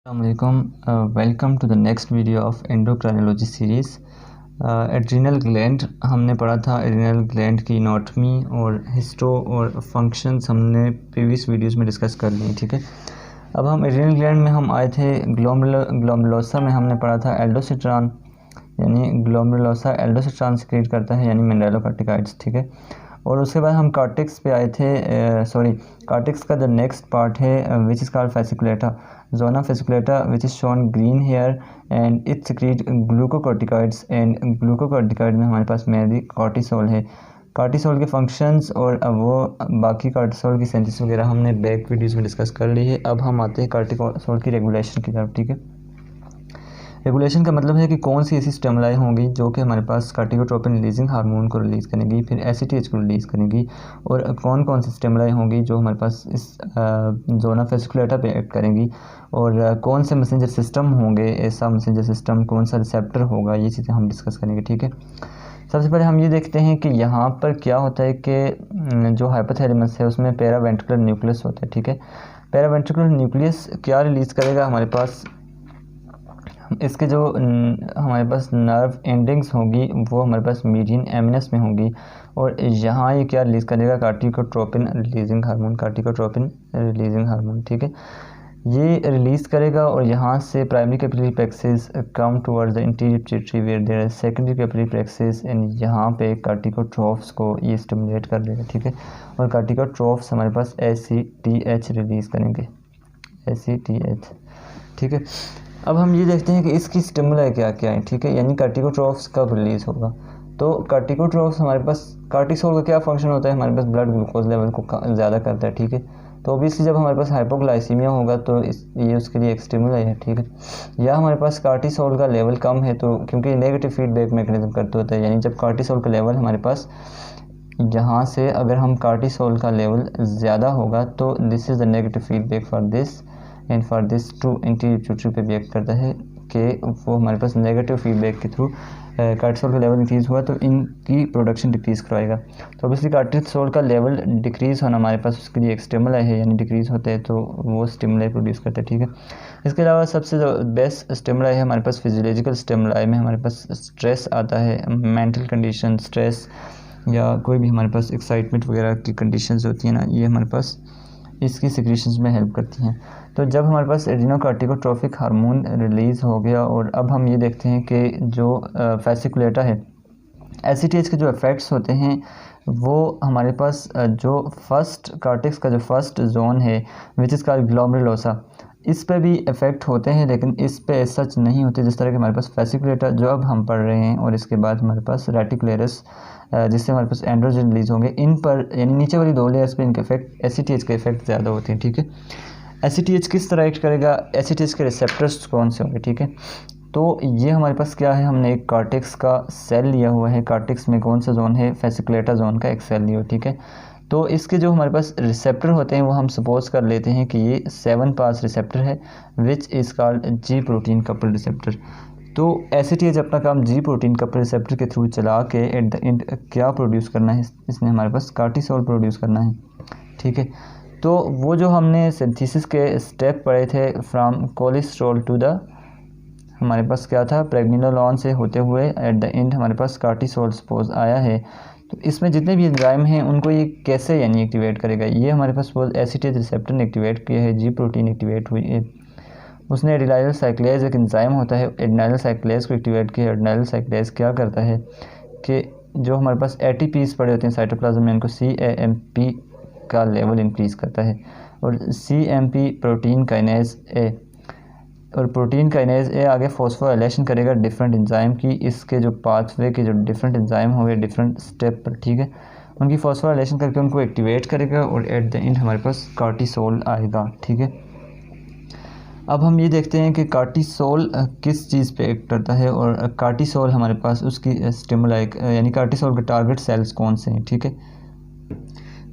Assalamualaikum, welcome to the next video of endocrinology series. Adrenal gland हमने पढ़ा था। Adrenal gland की anatomy और हिस्टो और फंक्शंस हमने प्रीवियस वीडियोस में डिस्कस कर लिए, ठीक है। अब हम एड्रीनल ग्लैंड में हम आए थे ग्लोमेरुलोसा में हमने पढ़ा था एल्डोस्टेरॉन, यानी ग्लोमेरुलोसा एल्डोस्टेरॉन सिक्रीट करता है, यानी मिनरलोकॉर्टिकॉइड्स, ठीक है। और उसके बाद हम कार्टेक्स पे आए थे। कार्टेक्स का द नेक्स्ट पार्ट है which is called fasciculata, zona fasciculata which is shown green here and it secrete glucocorticoids. And glucocorticoid में हमारे पास मेनली कॉर्टिसोल है। कॉर्टिसोल के फंक्शंस और वो बाकी कॉर्टिसोल की सेंथिसिस वगैरह हमने बैक वीडियोज़ में डिस्कस कर ली है। अब हम आते हैं कॉर्टिसोल की रेगुलेशन की तरफ, ठीक है। रेगुलेशन का मतलब है कि कौन सी ऐसी स्टिमुलाई होंगी जो कि हमारे पास कार्टिकोट्रोपिन रिलीजिंग हार्मोन को रिलीज़ करेंगी, फिर एसीटीएच को रिलीज़ करेंगी, और कौन कौन सी स्टिमुलाई होंगी जो हमारे पास इस जोना फेसिकुलेटा पे एक्ट करेंगी, और कौन से मैसेंजर सिस्टम होंगे, ऐसा मैसेंजर सिस्टम कौन सा रिसेप्टर होगा, ये चीज़ें हम डिस्कस करेंगे, ठीक है। सबसे पहले हम ये देखते हैं कि यहाँ पर क्या होता है कि जो हाइपोथैलेमस है उसमें पैरावेंट्रिकुलर न्यूक्लियस होता है, ठीक है। पैरावेंट्रिकुलर न्यूक्लियस क्या रिलीज़ करेगा हमारे पास, इसके जो हमारे पास नर्व एंडिंग्स होगी वो हमारे पास मीडियन एमिनस में होगी, और यहाँ ये क्या रिलीज़ करेगा, corticotropin releasing hormone, corticotropin releasing hormone, ठीक है। ये रिलीज़ करेगा और यहाँ से primary capillary plexus come towards the interior pituitary where there is secondary capillary plexus, and यहाँ पे कार्टिकोट्रोफ्स को ये स्टिमुलेट कर देगा, ठीक है। और कार्टिकोट्रोफ्स हमारे पास ACTH रिलीज़ करेंगे, ACTH, ठीक है। अब हम ये देखते हैं कि इसकी स्टिमुलाई क्या क्या है, ठीक है, यानी कार्टिकोट्रोफ्स कब रिलीज़ होगा। तो कार्टिकोट्रोफ्स हमारे पास, कार्टिसोल का क्या फंक्शन होता है, हमारे पास ब्लड ग्लूकोज लेवल को ज़्यादा करता है, ठीक है। तो ऑब्वियसली जब हमारे पास हाइपोग्लाइसीमिया होगा तो ये उसके लिए एक स्टिमुलाई है, ठीक है। या हमारे पास कार्टिसोल का लेवल कम है तो क्योंकि नेगेटिव फीडबैक मैकेनिज्म करते होता है, यानी जब कार्टिसोल का लेवल हमारे पास यहाँ से अगर हम कार्टिसोल का लेवल ज़्यादा होगा तो this is the negative feedback for this and for this to interior pituitary पे भी एक्ट करता है कि वो हमारे पास नेगेटिव फीडबैक के थ्रू कार्टिसोल का लेवल इंक्रीज़ हुआ तो इनकी प्रोडक्शन डिक्रीज़ करवाएगा। तो ऑब्वियसली कार्टिसोल का लेवल डिक्रीज़ होना हमारे पास उसके लिए एक स्टिमुलाई है, यानी डिक्रीज़ होते हैं तो वो स्टिमुलाई प्रोड्यूस करते हैं, ठीक है। इसके अलावा सबसे बेस्ट स्टिमुलाई है हमारे पास फिजियोलॉजिकल स्टिमुलाई में हमारे पास स्ट्रेस आता है, मेंटल कंडीशन, स्ट्रेस या कोई भी हमारे पास एक्साइटमेंट वगैरह की कंडीशंस होती हैं ना, ये हमारे पास इसकी सिक्रीशंस में हेल्प करती हैं। तो जब हमारे पास एड्रीनोकार्टिकोट्रोफिक हार्मोन रिलीज़ हो गया, और अब हम ये देखते हैं कि जो फेसिकुलेटा है, एसीटीएच के जो इफ़ेक्ट्स होते हैं वो हमारे पास जो फर्स्ट कार्टेक्स का जो फर्स्ट जोन है विच इज़ कॉल्ड ग्लोमेरुलोसा, इस पे भी इफ़ेक्ट होते हैं, लेकिन इस पे सच नहीं होते जिस तरह के हमारे पास फेसिकुलेटा जो अब हम पढ़ रहे हैं, और इसके बाद हमारे पास रेटिकुलरस जिससे हमारे पास एंड्रोजन रिलीज़ होंगे, इन पर यानी नीचे वाली दो लेयर्स पे इनके इफेक्ट एसीटीएच के इफेक्ट ज़्यादा होते हैं, ठीक है। एसीटीएच किस तरह एक्ट करेगा, एसीटीएच के रिसेप्टर्स कौन से होंगे, ठीक है। तो ये हमारे पास क्या है, हमने एक कार्टेक्स का सेल लिया हुआ है, कार्टेक्स में कौन सा जोन है, फेसिकुलेटा जोन का एक सेल लिया हुआ, ठीक है। तो इसके जो हमारे पास रिसेप्टर होते हैं वो हम सपोज कर लेते हैं कि ये 7 पास रिसेप्टर है which is called ji protein couple receptor. तो एसीटीएच अपना काम जी प्रोटीन कपल रिसेप्टर के थ्रू चला के एट द एंड क्या प्रोड्यूस करना है, इसने हमारे पास कार्टिसोल प्रोड्यूस करना है, ठीक है। तो वो जो हमने सिंथेसिस के स्टेप पढ़े थे फ्रॉम कोलेस्ट्रॉल टू द, हमारे पास क्या था, प्रेग्निनोलॉन से होते हुए एट द एंड हमारे पास कार्टिसोल सपोज आया है। तो इसमें जितने भी एंजाइम हैं उनको ये कैसे यानी एक्टिवेट करेगा, ये हमारे पास सपोज एसीटीएच रिसेप्टर ने एक्टिवेट किया है, जी प्रोटीन एक्टिवेट हुई है, उसने एडिनाइल साइक्लेज एक एंजाइम होता है, एडिनाइल साइक्लेज को एक्टिवेट किया। एडिनाइल साइक्लेज क्या करता है कि जो हमारे पास एटीपीज पड़े होते हैं साइटोप्लाज्म में, इनको CAMP का लेवल इंक्रीज़ करता है, और CMP प्रोटीन काइनेज ए, और प्रोटीन काइनेज ए आगे फॉस्फोराइलेशन करेगा डिफरेंट एंजाइम की, इसके जो पाथवे के जो डिफरेंट एंजाइम होंगे डिफरेंट स्टेप पर, ठीक है, उनकी फॉस्फोराइलेशन करके उनको एक्टिवेट करेगा, और एट द एंड हमारे पास कार्टिसोल आएगा, ठीक है। अब हम ये देखते हैं कि कार्टिसोल किस चीज़ पे एक्ट करता है, और कार्टिसोल हमारे पास उसकी स्टिमुलाई यानी कार्टिसोल के टारगेट सेल्स कौन से हैं, ठीक है।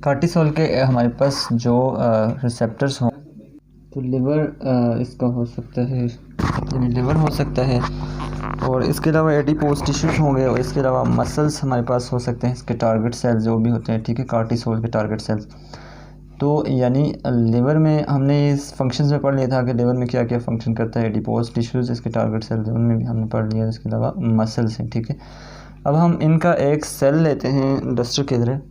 कार्टिसोल के हमारे पास जो रिसेप्टर्स हों तो लिवर इसका हो सकता है, यानी लिवर हो सकता है, और इसके अलावा एडिपोज टिश्यूज़ होंगे, और इसके अलावा मसल्स हमारे पास हो सकते हैं, इसके टारगेट सेल्स जो भी होते हैं, ठीक है, कार्टिसोल के टारगेट सेल्स। तो यानी लिवर में हमने इस फंक्शंस में पढ़ लिया था कि लिवर में क्या क्या फंक्शन करता है, एडिपोज टिश्यूज़ इसके टारगेट सेल्स उनमें भी हमने पढ़ लिया, इसके अलावा मसल्स हैं, ठीक है। अब हम इनका एक सेल लेते हैं डस्टर की तरह।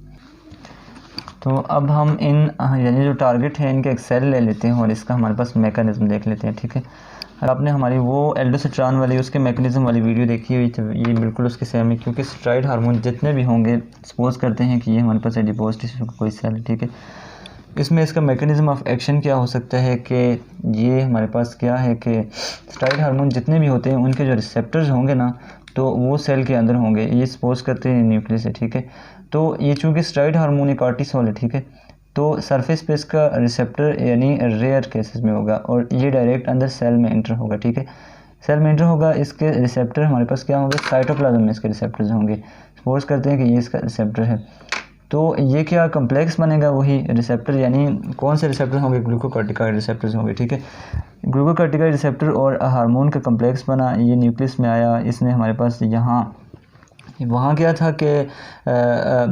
तो अब हम इन यानी जो टारगेट है इनका एक सेल ले लेते हैं और इसका हमारे पास मैकेनिज्म देख लेते हैं, ठीक है। अगर आपने हमारी वो एल्डोस्टेरॉन वाली उसके मैकेनिज्म वाली वीडियो देखी हुई तो ये बिल्कुल उसके सेम है, क्योंकि स्टेरॉइड हार्मोन जितने भी होंगे, सपोज करते हैं कि ये हमारे पास एडिपोज टिश्यू का कोई सेल है, ठीक है। इसमें इसका मैकेनिज्म ऑफ एक्शन क्या हो सकता है कि ये हमारे पास क्या है कि स्टेरॉइड हार्मोन जितने भी होते हैं उनके जो रिसेप्टर्स होंगे ना, तो वो सेल के अंदर होंगे, ये सपोज करते हैं न्यूक्लियस है, ठीक है। तो ये चूँकि स्टेरॉइड हार्मोन एक कॉर्टिसोल है, ठीक है, तो सरफेस पे इसका रिसेप्टर यानी रेयर केसेस में होगा और ये डायरेक्ट अंदर सेल में एंटर होगा, ठीक है। सेल में एंटर होगा, इसके रिसेप्टर हमारे पास क्या होंगे, साइटोप्लाज्म में इसके रिसेप्टर्स होंगे। सपोज करते हैं कि ये इसका रिसेप्टर है, तो ये क्या कम्प्लेक्स बनेगा, वही रिसेप्टर, यानी कौन से रिसेप्टर होंगे, ग्लूकोकॉर्टिकॉइड रिसेप्टर्स होंगे, ठीक है। ग्लूकोकॉर्टिकॉइड रिसेप्टर और हार्मोन का कम्प्लेक्स बना, ये न्यूक्लियस में आया, इसने हमारे पास वहाँ क्या था कि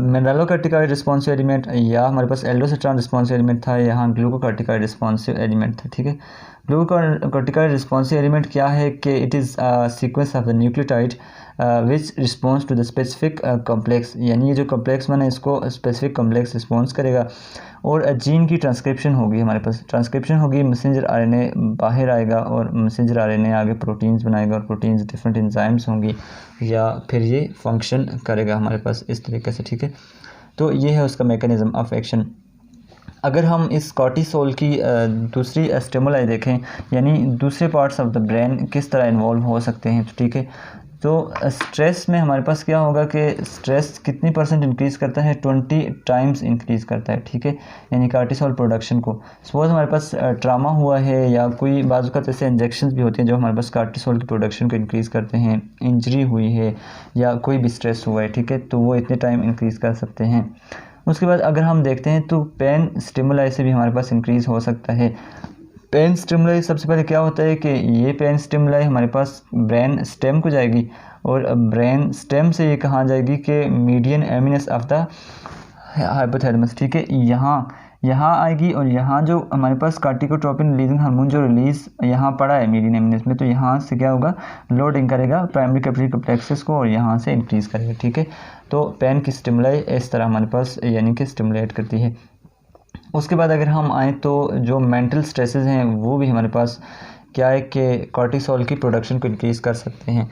मिनरलोकॉर्टिकॉइड रिस्पॉन्सिव एलिमेंट या हमारे पास एल्डोस्टेरॉन रिस्पॉन्सिव एलिमेंट था, यहाँ ग्लूकोकॉर्टिकॉइड रिस्पॉन्सिव एलिमेंट था, ठीक है। ग्लूकोकॉर्टिकॉइड रिस्पॉन्सिव एलिमेंट क्या है कि it is sequence of the nucleotide which response to the specific complex, यानी ये जो कम्प्लेक्स बना इसको स्पेसिफिक कम्प्लेक्स रिस्पॉन्स करेगा और जीन की ट्रांसक्रिप्शन होगी, हमारे पास ट्रांसक्रिप्शन होगी, मैसेंजर आरएनए बाहर आएगा और मैसेंजर आरएनए आगे प्रोटीन्स बनाएगा और प्रोटीन्स डिफरेंट एंजाइम्स होंगी या फिर ये फंक्शन करेगा हमारे पास इस तरीके से, ठीक है। तो ये है उसका मैकेनिज्म ऑफ एक्शन। अगर हम इस कॉर्टिसोल की दूसरी स्टिमुलाई देखें, यानी दूसरे पार्ट्स ऑफ द ब्रेन किस तरह इन्वॉल्व हो सकते हैं, तो ठीक है। तो स्ट्रेस में हमारे पास क्या होगा कि स्ट्रेस कितनी परसेंट इंक्रीज़ करता है, 20 टाइम्स इंक्रीज़ करता है, ठीक है, यानी कॉर्टिसोल प्रोडक्शन को। सपोज हमारे पास ट्रामा हुआ है या कोई बाज़ वक़्त ऐसे इंजेक्शंस भी होते हैं जो हमारे पास कॉर्टिसोल की प्रोडक्शन को इंक्रीज़ करते हैं, इंजरी हुई है या कोई भी स्ट्रेस हुआ है, ठीक है, तो वो इतने टाइम इंक्रीज़ कर सकते हैं। उसके बाद अगर हम देखते हैं तो पेन स्टिमुलाई से भी हमारे पास इंक्रीज़ हो सकता है। पेन स्टिमुलाई सबसे पहले क्या होता है कि ये पेन स्टिमुलाई हमारे पास ब्रेन स्टेम को जाएगी और ब्रेन स्टेम से ये कहाँ जाएगी कि मीडियन एमिनस ऑफ द हाइपोथैलेमस, ठीक है, यहाँ आएगी और यहाँ जो हमारे पास कॉर्टिकोट्रोपिन रिलीजिंग हार्मोन जो रिलीज़ यहाँ पड़ा है मीडियन एमिनस में, तो यहाँ से क्या होगा, लोडिंग करेगा प्राइमरी कैपिटरी कॉम्प्लेक्सेस को और यहाँ से इंक्रीज़ करेगा, ठीक है। तो पेन की स्टिमुलाई इस तरह हमारे पास यानी कि स्टिमुलेट करती है। उसके बाद अगर हम आएँ तो जो मेंटल स्ट्रेसेस हैं वो भी हमारे पास क्या है कि कॉर्टिसोल की प्रोडक्शन को इंक्रीज़ कर सकते हैं।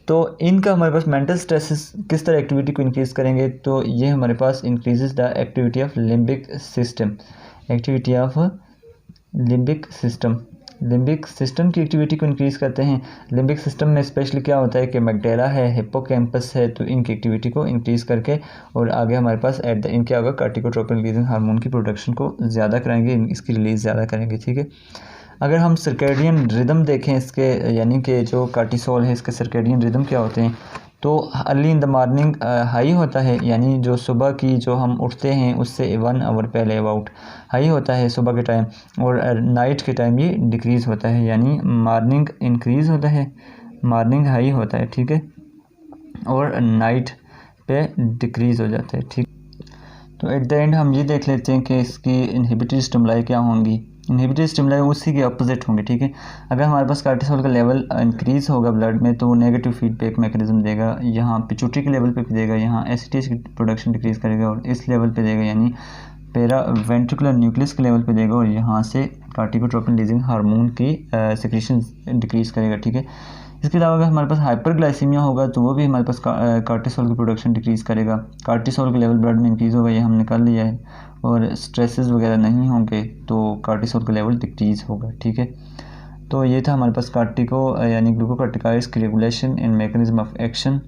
तो इनका हमारे पास मेंटल स्ट्रेसेस किस तरह एक्टिविटी को इंक्रीज़ करेंगे, तो ये हमारे पास increases the activity of limbic system, activity of limbic system की एक्टिविटी को इंक्रीज़ करते हैं। लिम्बिक सिस्टम में स्पेशली क्या होता है कि मैग्डेला है, हिप्पोकैम्पस है, तो इनकी एक्टिविटी को इंक्रीज़ करके और आगे हमारे पास इनके आगे कॉर्टिकोट्रोपिन रिलीजिंग हार्मोन की प्रोडक्शन को ज़्यादा करेंगे, इसकी रिलीज़ ज़्यादा करेंगे, ठीक है। अगर हम सर्केडियन रिदम देखें इसके, यानी कि जो कॉर्टिसोल है इसके सर्केडियन रिदम क्या होते हैं, तो early in the morning high होता है, यानी जो सुबह की जो हम उठते हैं उससे 1 आवर पहले अबाउट हाई होता है सुबह के टाइम, और नाइट के टाइम ये डिक्रीज़ होता है, यानी मॉर्निंग इंक्रीज़ होता है, मॉर्निंग हाई होता है, ठीक है, और नाइट पे डिक्रीज़ हो जाता है, ठीक। तो एट द एंड हम ये देख लेते हैं कि इसकी इनहिबिटरी स्टिमुलाई क्या होंगी। इनहिबिटरी स्टिमुलाई उसी के अपोजिट होंगे, ठीक है। अगर हमारे पास कॉर्टिसोल का लेवल इंक्रीज़ होगा ब्लड में तो वो नेगेटिव फीडबैक मैकेनिज्म देगा, यहाँ पिट्यूटरी के लेवल पे भी देगा, यहाँ एसीटीएच की प्रोडक्शन डिक्रीज़ करेगा और इस लेवल पे देगा यानी पेरा वेंट्रिकुलर न्यूक्लियस के लेवल पे देगा और यहाँ से कॉर्टिकोट्रोपिन रिलीजिंग हार्मोन की सेक्रेशन डिक्रीज़ करेगा, ठीक है। इसके अलावा अगर हमारे पास हाइपरग्लाइसीमिया होगा तो वो भी हमारे पास कॉर्टिसोल की प्रोडक्शन डिक्रीज़ करेगा, कॉर्टिसोल का लेवल ब्लड में इंक्रीज़ होगा, ये हमने कर लिया है, और स्ट्रेसेस वगैरह नहीं होंगे तो कॉर्टिसोल का लेवल डिक्रीज़ होगा, ठीक है। तो ये था हमारे पास कॉर्टिको यानी ग्लूकोकॉर्टिकॉइड्स की regulation and mechanism of action.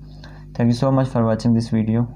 Thank you so much for watching this video.